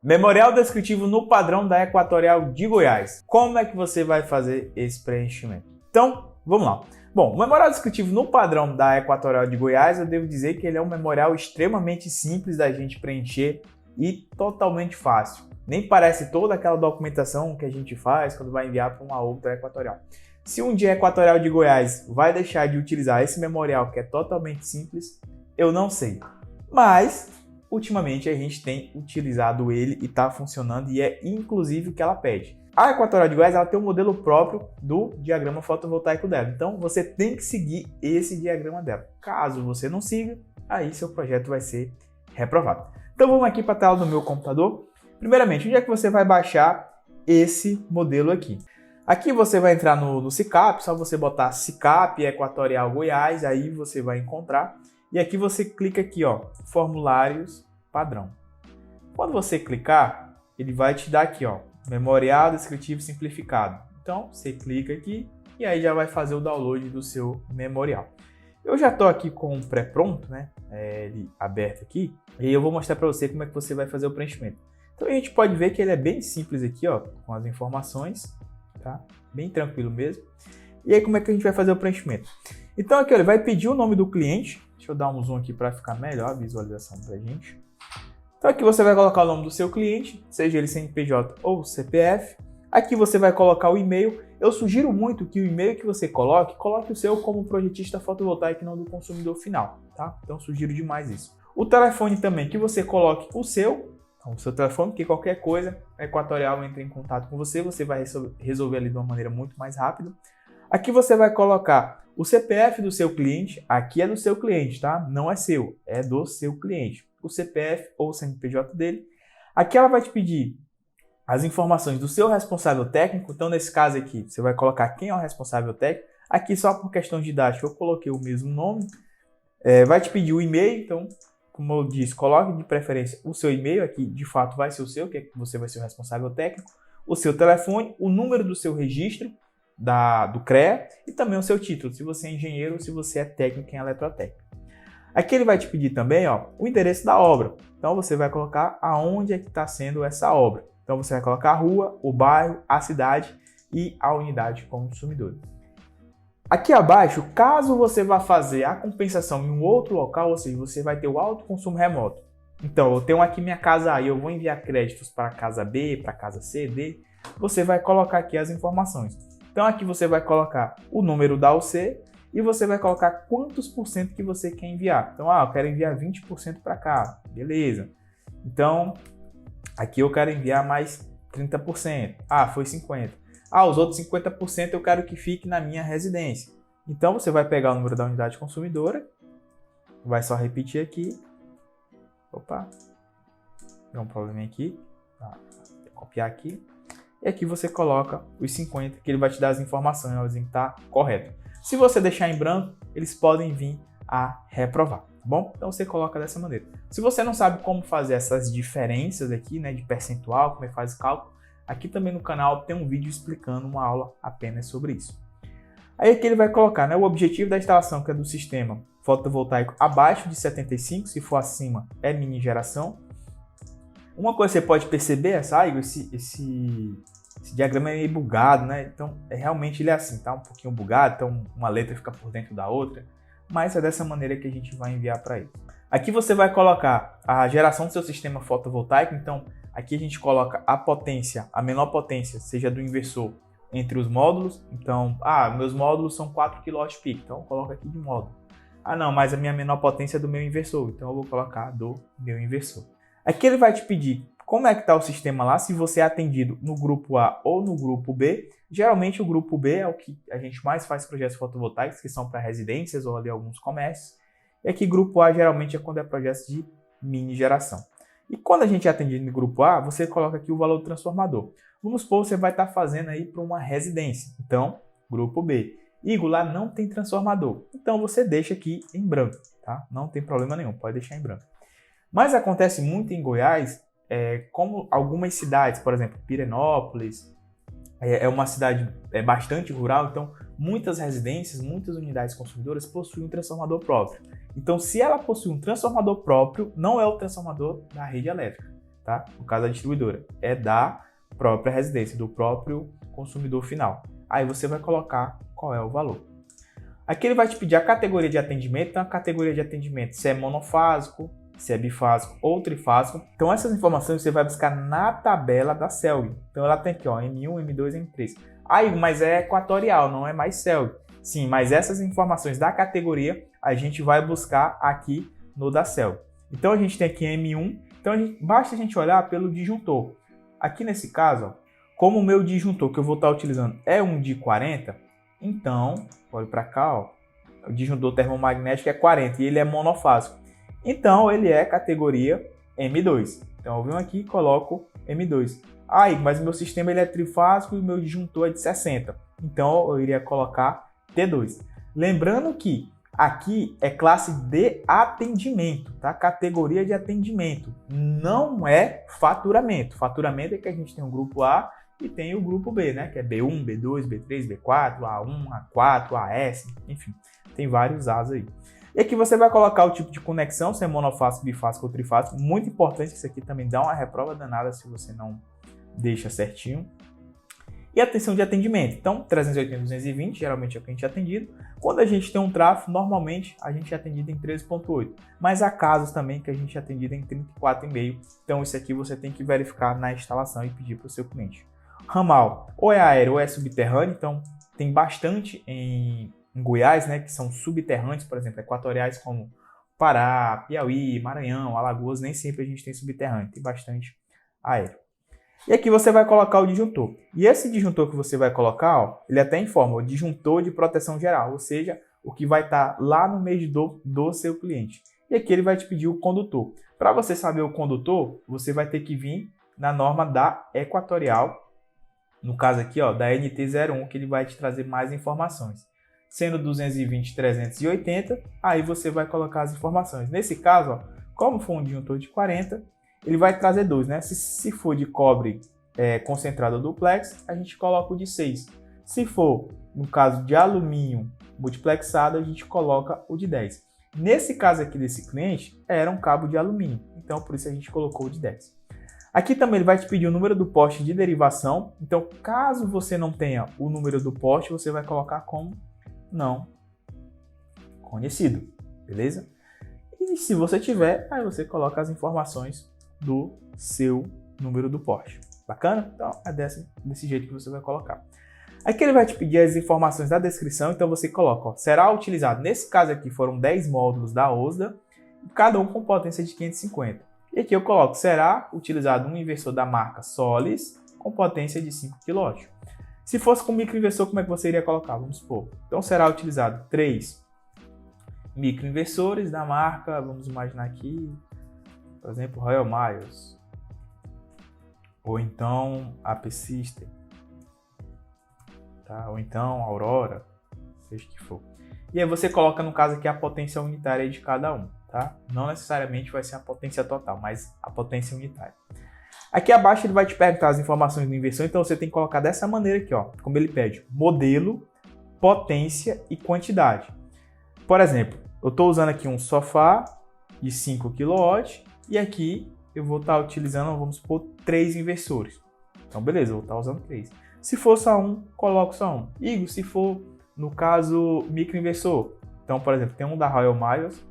Memorial descritivo no padrão da Equatorial de Goiás. Como é que você vai fazer esse preenchimento? Então, vamos lá. Bom, o memorial descritivo no padrão da Equatorial de Goiás, eu devo dizer que ele é um memorial extremamente simples da gente preencher e totalmente fácil. Nem parece toda aquela documentação que a gente faz quando vai enviar para uma outra Equatorial. Se um dia a Equatorial de Goiás vai deixar de utilizar esse memorial que é totalmente simples, eu não sei. Mas, ultimamente, a gente tem utilizado ele e está funcionando e é inclusive o que ela pede. A Equatorial de Goiás ela tem um modelo próprio do diagrama fotovoltaico dela. Então, você tem que seguir esse diagrama dela. Caso você não siga, aí seu projeto vai ser reprovado. Então, vamos aqui para a tela do meu computador. Primeiramente, onde é que você vai baixar esse modelo aqui? Aqui você vai entrar no SICAP, só você botar SICAP Equatorial Goiás, aí você vai encontrar. E aqui você clica aqui, ó, formulários padrão. Quando você clicar, ele vai te dar aqui, ó, memorial descritivo simplificado. Então, você clica aqui e aí já vai fazer o download do seu memorial. Eu já estou aqui com o pré-pronto, né, ele aberto aqui, e eu vou mostrar para você como é que você vai fazer o preenchimento. Então, a gente pode ver que ele é bem simples aqui, ó, com as informações, tá? Bem tranquilo mesmo. E aí, como é que a gente vai fazer o preenchimento? Então, aqui, ó, ele vai pedir o nome do cliente. Deixa eu dar um zoom aqui para ficar melhor a visualização para a gente. Então, aqui você vai colocar o nome do seu cliente, seja ele CNPJ ou CPF. Aqui você vai colocar o e-mail. Eu sugiro muito que o e-mail que você coloque o seu como projetista fotovoltaico e não do consumidor final, tá? Então, sugiro demais isso. O telefone também, que você coloque o seu telefone, porque qualquer coisa, a Equatorial entra em contato com você, você vai resolver ali de uma maneira muito mais rápida. Aqui você vai colocar o CPF do seu cliente, aqui é do seu cliente, tá? Não é seu, é do seu cliente. O CPF ou o CNPJ dele. Aqui ela vai te pedir as informações do seu responsável técnico, então nesse caso aqui, você vai colocar quem é o responsável técnico. Aqui só por questão didática eu coloquei o mesmo nome. Vai te pedir o e-mail, então, como eu disse, coloque de preferência o seu e-mail, aqui de fato vai ser o seu, que você vai ser o responsável técnico, o seu telefone, o número do seu registro do CREA e também o seu título, se você é engenheiro ou se você é técnico em eletrotécnica. Aqui ele vai te pedir também, ó, o endereço da obra, então você vai colocar aonde é que está sendo essa obra. Então você vai colocar a rua, o bairro, a cidade e a unidade consumidora. Aqui abaixo, caso você vá fazer a compensação em um outro local, ou seja, você vai ter o autoconsumo remoto. Então, eu tenho aqui minha casa A e eu vou enviar créditos para a casa B, para a casa C, D. Você vai colocar aqui as informações. Então, aqui você vai colocar o número da UC e você vai colocar quantos por cento que você quer enviar. Então, eu quero enviar 20% para cá. Beleza. Então, aqui eu quero enviar mais 30%. Foi 50%. Os outros 50% eu quero que fique na minha residência. Então, você vai pegar o número da unidade consumidora, vai só repetir aqui. Opa, deu um probleminha aqui. Vou copiar aqui. E aqui você coloca os 50, que ele vai te dar as informações, elas têm que estar corretas. Se você deixar em branco, eles podem vir a reprovar, tá bom? Então, você coloca dessa maneira. Se você não sabe como fazer essas diferenças aqui, né, de percentual, como é que faz o cálculo, aqui também no canal tem um vídeo explicando uma aula apenas sobre isso. Aí aqui ele vai colocar, né, o objetivo da instalação, que é do sistema fotovoltaico abaixo de 75, se for acima é mini geração. Uma coisa que você pode perceber, esse diagrama é meio bugado, né? Então, realmente ele é assim, tá um pouquinho bugado, então uma letra fica por dentro da outra, mas é dessa maneira que a gente vai enviar para ele. Aqui você vai colocar a geração do seu sistema fotovoltaico, então aqui a gente coloca a potência, a menor potência, seja do inversor, entre os módulos. Então, meus módulos são 4 kWp, então eu coloco aqui de módulo. Não, mas a minha menor potência é do meu inversor, então eu vou colocar do meu inversor. Aqui ele vai te pedir como é que está o sistema lá, se você é atendido no grupo A ou no grupo B. Geralmente o grupo B é o que a gente mais faz projetos fotovoltaicos, que são para residências ou ali alguns comércios. E aqui grupo A geralmente é quando é projetos de mini geração. E quando a gente é atendido no grupo A, você coloca aqui o valor do transformador. Vamos supor que você vai estar fazendo aí para uma residência. Então, grupo B. Igor, lá não tem transformador. Então, você deixa aqui em branco, tá? Não tem problema nenhum, pode deixar em branco. Mas acontece muito em Goiás, como algumas cidades, por exemplo, Pirenópolis, é uma cidade bastante rural, então muitas residências, muitas unidades consumidoras possuem um transformador próprio. Então, se ela possui um transformador próprio, não é o transformador da rede elétrica. tá? No caso da distribuidora, é da própria residência, do próprio consumidor final. Aí você vai colocar qual é o valor. Aqui ele vai te pedir a categoria de atendimento, então a categoria de atendimento se é monofásico, se é bifásico ou trifásico. Então essas informações você vai buscar na tabela da CELG. Então ela tem aqui, ó, M1, M2, M3. Aí, mas é equatorial, não é mais CELG. Sim, mas essas informações da categoria a gente vai buscar aqui no da CELG. Então a gente tem aqui M1, então basta a gente olhar pelo disjuntor. Aqui nesse caso, ó, como o meu disjuntor que eu vou estar utilizando é um de 40, então, olha para cá, ó, o disjuntor termomagnético é 40 e ele é monofásico. Então, ele é categoria M2. Então, eu venho aqui e coloco M2. Aí, mas o meu sistema ele é trifásico e o meu disjuntor é de 60. Então, eu iria colocar T2. Lembrando que aqui é classe de atendimento, tá? Categoria de atendimento. Não é faturamento. Faturamento é que a gente tem um grupo A e tem o grupo B, né? Que é B1, B2, B3, B4, A1, A4, AS, enfim. Tem vários As aí. E aqui você vai colocar o tipo de conexão, se é monofásico, bifásico ou trifásico. Muito importante, isso aqui também dá uma reprova danada se você não deixa certinho. E a atenção de atendimento. Então, 380, 220, geralmente é o que a gente é atendido. Quando a gente tem um tráfego, normalmente a gente é atendido em 13.8. Mas há casos também que a gente é atendido em 34,5. Então, isso aqui você tem que verificar na instalação e pedir para o seu cliente. Ramal, ou é aéreo ou é subterrâneo. Então, tem bastante em Goiás, né, que são subterrâneos, por exemplo, equatoriais como Pará, Piauí, Maranhão, Alagoas. Nem sempre a gente tem subterrâneo, tem bastante aéreo. E aqui você vai colocar o disjuntor. E esse disjuntor que você vai colocar, ó, ele até informa o disjuntor de proteção geral, ou seja, o que vai estar lá no medidor do seu cliente. E aqui ele vai te pedir o condutor. Para você saber o condutor, você vai ter que vir na norma da Equatorial, no caso aqui, ó, da NT01, que ele vai te trazer mais informações. Sendo 220, 380, aí você vai colocar as informações. Nesse caso, ó, como for um disjuntor de 40, ele vai trazer 2, né? Se for de cobre concentrado duplex, a gente coloca o de 6. Se for, no caso de alumínio multiplexado, a gente coloca o de 10. Nesse caso aqui desse cliente, era um cabo de alumínio, então por isso a gente colocou o de 10. Aqui também ele vai te pedir o número do poste de derivação, então caso você não tenha o número do poste, você vai colocar como não conhecido, beleza? E se você tiver, aí você coloca as informações do seu número do poste. Bacana? Então é desse jeito que você vai colocar. Aqui ele vai te pedir as informações da descrição, então você coloca, ó, será utilizado, nesse caso aqui foram 10 módulos da OSDA, cada um com potência de 550. E aqui eu coloco, será utilizado um inversor da marca Solis com potência de 5 kW. Se fosse com microinversor, como é que você iria colocar? Vamos supor. Então será utilizado 3 microinversores da marca, vamos imaginar aqui, por exemplo, Royal Miles, ou então AP System, tá? Ou então Aurora, seja o que for. E aí você coloca, no caso aqui, a potência unitária de cada um, tá? Não necessariamente vai ser a potência total, mas a potência unitária. Aqui abaixo ele vai te perguntar as informações do inversor, então você tem que colocar dessa maneira aqui, ó, como ele pede, modelo, potência e quantidade. Por exemplo, eu estou usando aqui um sofá de 5 kW, e aqui eu vou estar utilizando, vamos supor, 3 inversores. Então, beleza, eu vou estar usando 3. Se for só um, coloco só um. Igor, se for, no caso, microinversor. Então, por exemplo, tem um da Royal Miles,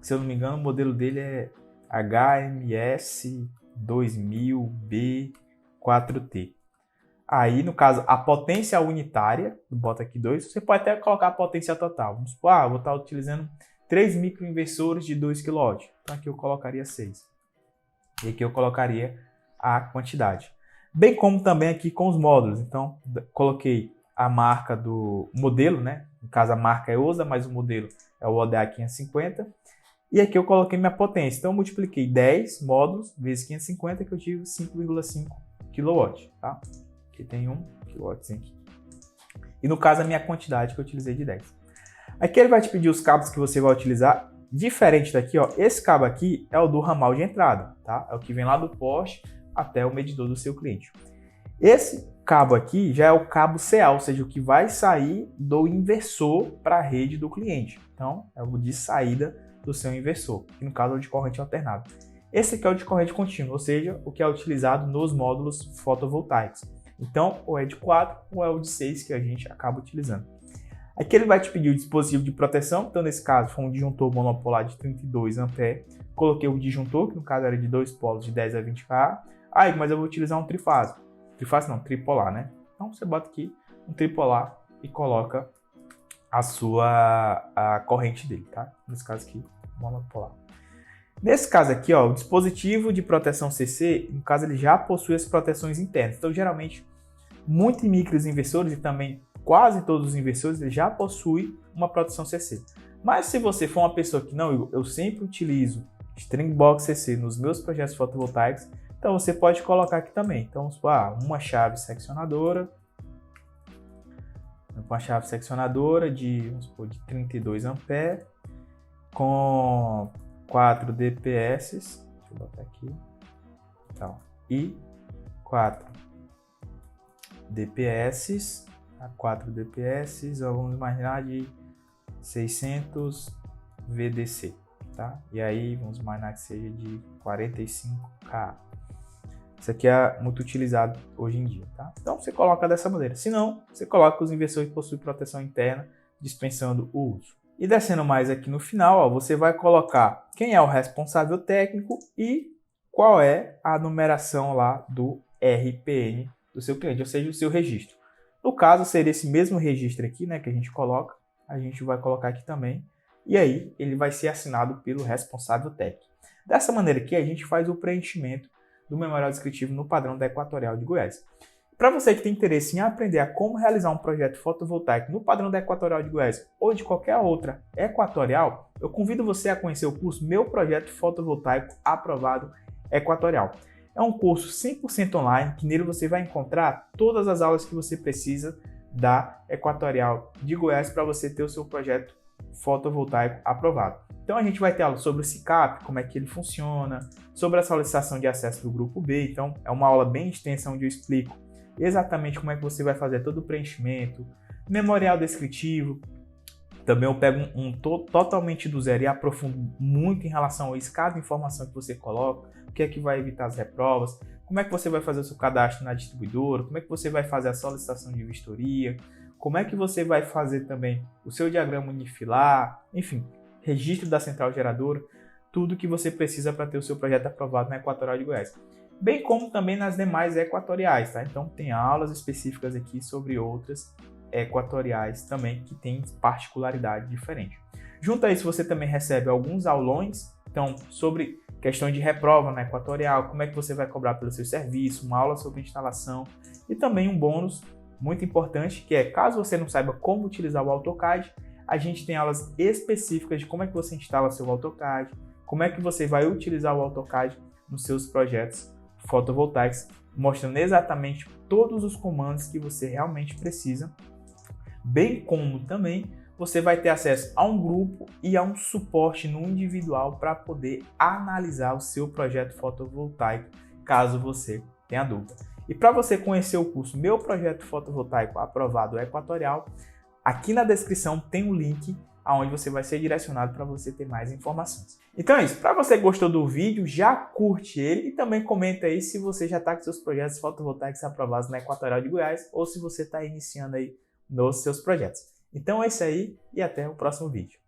que, se eu não me engano, o modelo dele é HMS 2000B4T. Aí, no caso, a potência unitária, bota aqui 2, você pode até colocar a potência total. Vamos supor, eu vou estar utilizando 3 microinversores de 2 kW. Então aqui eu colocaria 6. E aqui eu colocaria a quantidade. Bem como também aqui com os módulos. Então coloquei a marca do modelo, né? No caso a marca é OSDA, mas o modelo é o ODA 550. E aqui eu coloquei minha potência. Então eu multipliquei 10 módulos vezes 550, que eu tive 5,5 kW. Tá? Aqui tem 1 kW aqui. E no caso a minha quantidade que eu utilizei de 10. Aqui ele vai te pedir os cabos que você vai utilizar. Diferente daqui, ó, esse cabo aqui é o do ramal de entrada, tá? É o que vem lá do poste até o medidor do seu cliente. Esse cabo aqui já é o cabo CA, ou seja, o que vai sair do inversor para a rede do cliente. Então, é o de saída do seu inversor, que no caso é o de corrente alternada. Esse aqui é o de corrente contínua, ou seja, o que é utilizado nos módulos fotovoltaicos. Então, ou é de 4 ou é o de 6 que a gente acaba utilizando. Aqui ele vai te pedir o dispositivo de proteção, então nesse caso foi um disjuntor monopolar de 32 A. Coloquei o disjuntor, que no caso era de 2 polos de 10 a 20 kA. Mas eu vou utilizar um trifásico. Trifásico não, tripolar, né? Então você bota aqui um tripolar e coloca a corrente dele, tá? Nesse caso aqui, monopolar. Nesse caso aqui, ó, o dispositivo de proteção CC, no caso ele já possui as proteções internas. Então geralmente, muitos microinversores e também quase todos os inversores eles já possuem uma proteção CC. Mas se você for uma pessoa que não, eu sempre utilizo String Box CC nos meus projetos fotovoltaicos, então você pode colocar aqui também. Então, uma chave seccionadora de, vamos supor, de 32 A com 4 DPS, deixa eu botar aqui, então, e 4 DPS, 4 DPS, vamos imaginar de 600 VDC, tá? E aí vamos imaginar que seja de 45 kA. Isso aqui é muito utilizado hoje em dia, tá? Então você coloca dessa maneira. Se não, você coloca que os inversores possuem proteção interna, dispensando o uso. E descendo mais aqui no final, ó, você vai colocar quem é o responsável técnico e qual é a numeração lá do RPN do seu cliente, ou seja, o seu registro. No caso, seria esse mesmo registro aqui, né, que a gente coloca, a gente vai colocar aqui também, e aí ele vai ser assinado pelo responsável técnico. Dessa maneira aqui, a gente faz o preenchimento do memorial descritivo no padrão da Equatorial de Goiás. Para você que tem interesse em aprender a como realizar um projeto fotovoltaico no padrão da Equatorial de Goiás ou de qualquer outra equatorial, eu convido você a conhecer o curso Meu Projeto Fotovoltaico Aprovado Equatorial. É um curso 100% online, que nele você vai encontrar todas as aulas que você precisa da Equatorial de Goiás para você ter o seu projeto fotovoltaico aprovado. Então a gente vai ter aula sobre o SICAP, como é que ele funciona, sobre a solicitação de acesso do grupo B, então é uma aula bem extensa onde eu explico exatamente como é que você vai fazer todo o preenchimento, memorial descritivo. Também eu pego totalmente do zero e aprofundo muito em relação a isso, cada informação que você coloca, o que é que vai evitar as reprovas, como é que você vai fazer o seu cadastro na distribuidora, como é que você vai fazer a solicitação de vistoria, como é que você vai fazer também o seu diagrama unifilar, enfim, registro da central geradora, tudo que você precisa para ter o seu projeto aprovado na Equatorial de Goiás. Bem como também nas demais equatoriais, tá? Então tem aulas específicas aqui sobre outras equatoriais também que tem particularidade diferente. Junto a isso, você também recebe alguns aulões, então, sobre questões de reprova na Equatorial, como é que você vai cobrar pelo seu serviço, uma aula sobre instalação e também um bônus muito importante, que é, caso você não saiba como utilizar o AutoCAD, a gente tem aulas específicas de como é que você instala seu AutoCAD, como é que você vai utilizar o AutoCAD nos seus projetos fotovoltaicos, mostrando exatamente todos os comandos que você realmente precisa, bem como também você vai ter acesso a um grupo e a um suporte no individual para poder analisar o seu projeto fotovoltaico, caso você tenha dúvida. E para você conhecer o curso Meu Projeto Fotovoltaico Aprovado Equatorial, aqui na descrição tem um link onde você vai ser direcionado para você ter mais informações. Então é isso. Para você que gostou do vídeo, já curte ele e também comenta aí se você já está com seus projetos fotovoltaicos aprovados na Equatorial de Goiás ou se você está iniciando aí nos seus projetos. Então é isso aí e até o próximo vídeo.